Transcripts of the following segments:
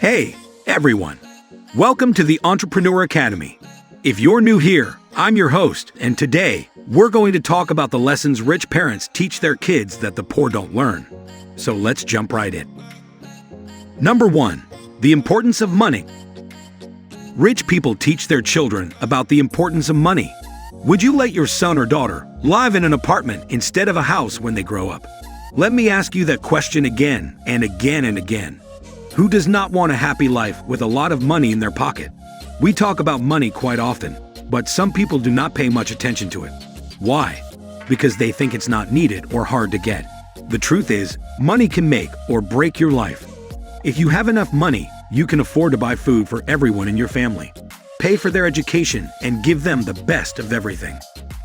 Hey, everyone. Welcome to the Entrepreneur Academy. If you're new here, I'm your host, and today, we're going to talk about the lessons rich parents teach their kids that the poor don't learn. So let's jump right in. Number 1. The importance of money. Rich people teach their children about the importance of money. Would you let your son or daughter live in an apartment instead of a house when they grow up? Let me ask you that question again and again and again. Who does not want a happy life with a lot of money in their pocket? We talk about money quite often, but some people do not pay much attention to it. Why? Because they think it's not needed or hard to get. The truth is, money can make or break your life. If you have enough money, you can afford to buy food for everyone in your family, pay for their education, and give them the best of everything.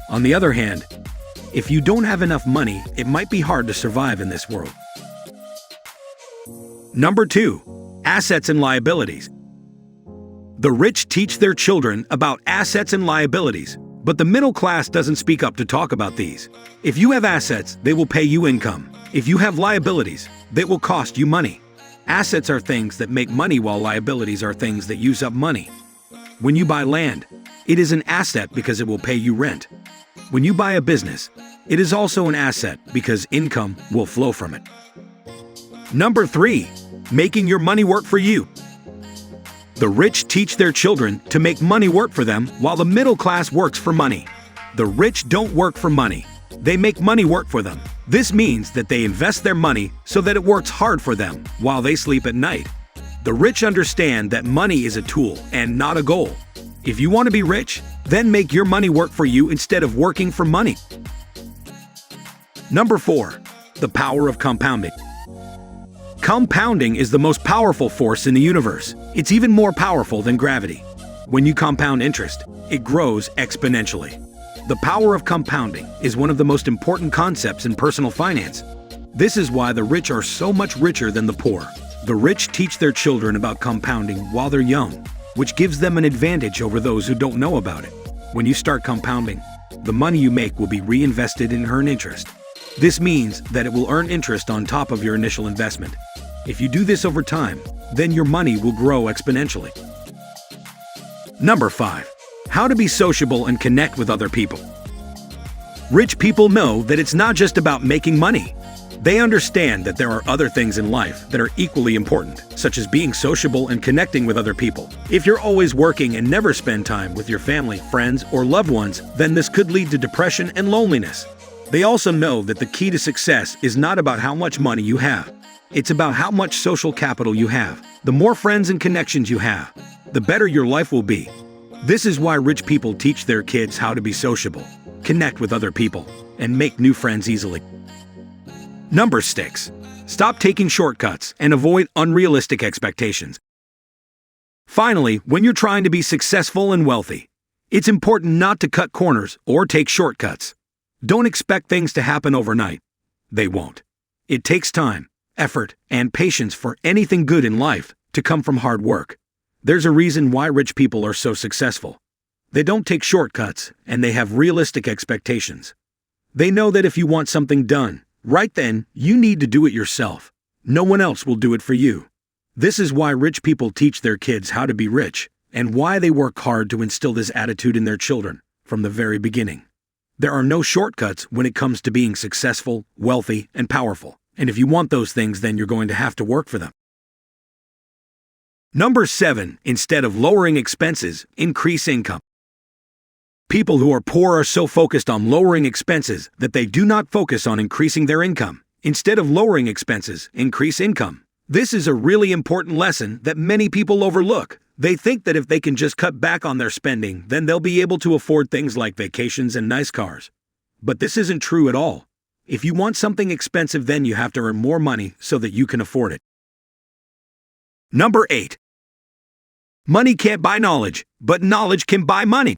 On the other hand, if you don't have enough money, it might be hard to survive in this world. Number 2. Assets and liabilities. The rich teach their children about assets and liabilities, but the middle class doesn't speak up to talk about these. If you have assets, they will pay you income. If you have liabilities, they will cost you money. Assets are things that make money, while liabilities are things that use up money. When you buy land, it is an asset because it will pay you rent. When you buy a business, it is also an asset because income will flow from it. Number 3. Making your money work for you. The rich teach their children to make money work for them, while the middle class works for money. The rich don't work for money. They make money work for them. This means that they invest their money so that it works hard for them while they sleep at night. The rich understand that money is a tool and not a goal. If you want to be rich, then make your money work for you instead of working for money. Number 4. The power of compounding. Compounding is the most powerful force in the universe. It's even more powerful than gravity. When you compound interest, it grows exponentially. The power of compounding is one of the most important concepts in personal finance. This is why the rich are so much richer than the poor. The rich teach their children about compounding while they're young, which gives them an advantage over those who don't know about it. When you start compounding, the money you make will be reinvested and earn interest. This means that it will earn interest on top of your initial investment. If you do this over time, then your money will grow exponentially. Number 5. How to be sociable and connect with other people. Rich people know that it's not just about making money. They understand that there are other things in life that are equally important, such as being sociable and connecting with other people. If you're always working and never spend time with your family, friends, or loved ones, then this could lead to depression and loneliness. They also know that the key to success is not about how much money you have. It's about how much social capital you have. The more friends and connections you have, the better your life will be. This is why rich people teach their kids how to be sociable, connect with other people, and make new friends easily. Number 6. Stop taking shortcuts and avoid unrealistic expectations. Finally, when you're trying to be successful and wealthy, it's important not to cut corners or take shortcuts. Don't expect things to happen overnight. They won't. It takes time, effort, and patience for anything good in life to come from hard work. There's a reason why rich people are so successful. They don't take shortcuts, and they have realistic expectations. They know that if you want something done, right then, you need to do it yourself. No one else will do it for you. This is why rich people teach their kids how to be rich, and why they work hard to instill this attitude in their children from the very beginning. There are no shortcuts when it comes to being successful, wealthy, and powerful. And if you want those things, then you're going to have to work for them. Number 7. Instead of lowering expenses, increase income. People who are poor are so focused on lowering expenses that they do not focus on increasing their income. Instead of lowering expenses, increase income. This is a really important lesson that many people overlook. They think that if they can just cut back on their spending, then they'll be able to afford things like vacations and nice cars. But this isn't true at all. If you want something expensive, then you have to earn more money so that you can afford it. Number 8. Money can't buy knowledge, but knowledge can buy money.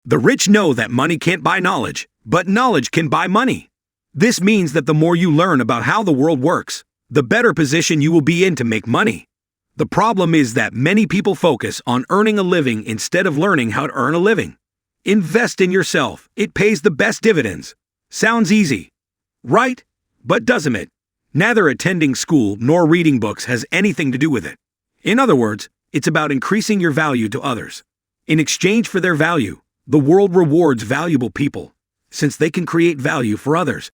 The rich know that money can't buy knowledge, but knowledge can buy money. This means that the more you learn about how the world works, the better position you will be in to make money. The problem is that many people focus on earning a living instead of learning how to earn a living. Invest in yourself. It pays the best dividends. Sounds easy, right? But doesn't it? Neither attending school nor reading books has anything to do with it. In other words, it's about increasing your value to others. In exchange for their value, the world rewards valuable people, since they can create value for others.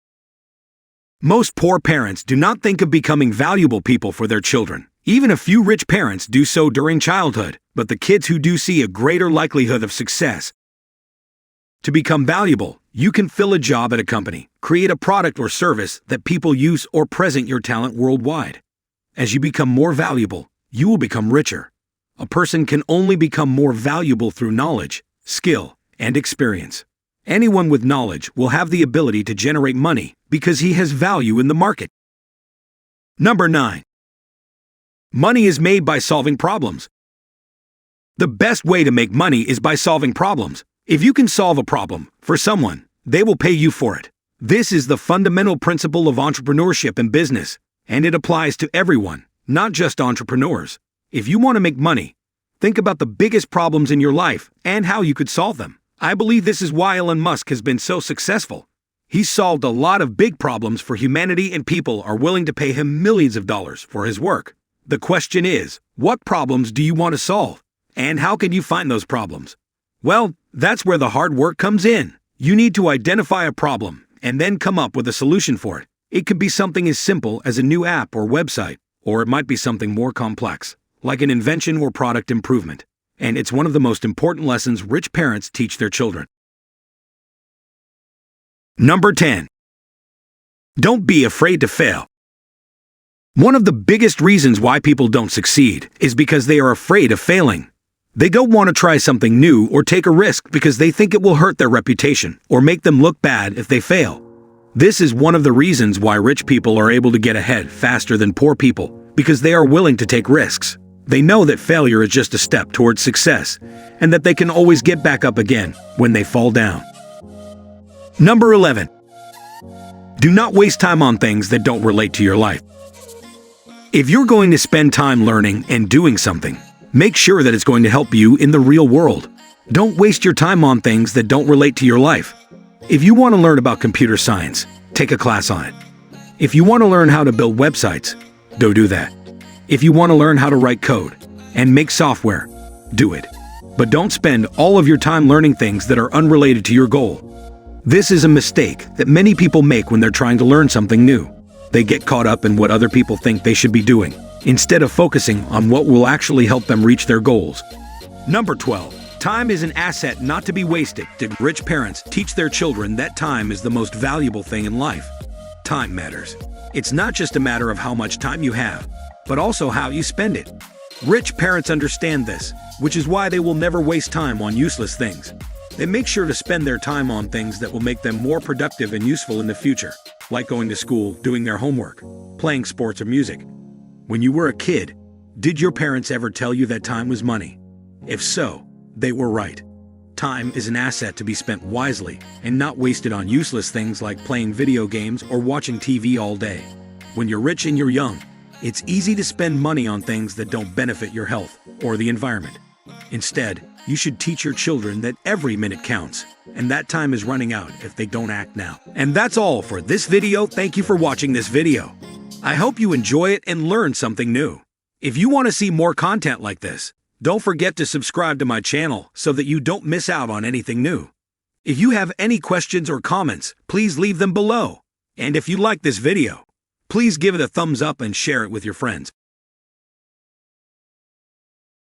Most poor parents do not think of becoming valuable people for their children. Even a few rich parents do so during childhood, but the kids who do see a greater likelihood of success. To become valuable, you can fill a job at a company, create a product or service that people use, or present your talent worldwide. As you become more valuable, you will become richer. A person can only become more valuable through knowledge, skill, and experience. Anyone with knowledge will have the ability to generate money because he has value in the market. Number 9. Money is made by solving problems. The best way to make money is by solving problems. If you can solve a problem for someone, they will pay you for it. This is the fundamental principle of entrepreneurship and business, and it applies to everyone, not just entrepreneurs. If you want to make money, think about the biggest problems in your life and how you could solve them. I believe this is why Elon Musk has been so successful. He's solved a lot of big problems for humanity, and people are willing to pay him millions of dollars for his work. The question is, what problems do you want to solve? And how can you find those problems? Well, that's where the hard work comes in. You need to identify a problem and then come up with a solution for it. It could be something as simple as a new app or website, or it might be something more complex, like an invention or product improvement. And it's one of the most important lessons rich parents teach their children. Number 10. Don't be afraid to fail. One of the biggest reasons why people don't succeed is because they are afraid of failing. They don't want to try something new or take a risk because they think it will hurt their reputation or make them look bad if they fail. This is one of the reasons why rich people are able to get ahead faster than poor people, because they are willing to take risks. They know that failure is just a step towards success, and that they can always get back up again when they fall down. Number 11. Do not waste time on things that don't relate to your life. If you're going to spend time learning and doing something, make sure that it's going to help you in the real world. Don't waste your time on things that don't relate to your life. If you want to learn about computer science, take a class on it. If you want to learn how to build websites, go do that. If you want to learn how to write code and make software, do it. But don't spend all of your time learning things that are unrelated to your goal. This is a mistake that many people make when they're trying to learn something new. They get caught up in what other people think they should be doing, instead of focusing on what will actually help them reach their goals. Number 12. Time is an asset not to be wasted. Rich parents teach their children that time is the most valuable thing in life. Time matters. It's not just a matter of how much time you have, but also how you spend it. Rich parents understand this, which is why they will never waste time on useless things. They make sure to spend their time on things that will make them more productive and useful in the future, like going to school, doing their homework, playing sports or music. When you were a kid, did your parents ever tell you that time was money? If so, they were right. Time is an asset to be spent wisely and not wasted on useless things like playing video games or watching TV all day. When you're rich and you're young, it's easy to spend money on things that don't benefit your health or the environment. Instead, you should teach your children that every minute counts, and that time is running out if they don't act now. And that's all for this video. Thank you for watching this video. I hope you enjoy it and learn something new. If you want to see more content like this, don't forget to subscribe to my channel so that you don't miss out on anything new. If you have any questions or comments, please leave them below. And if you like this video, please give it a thumbs up and share it with your friends.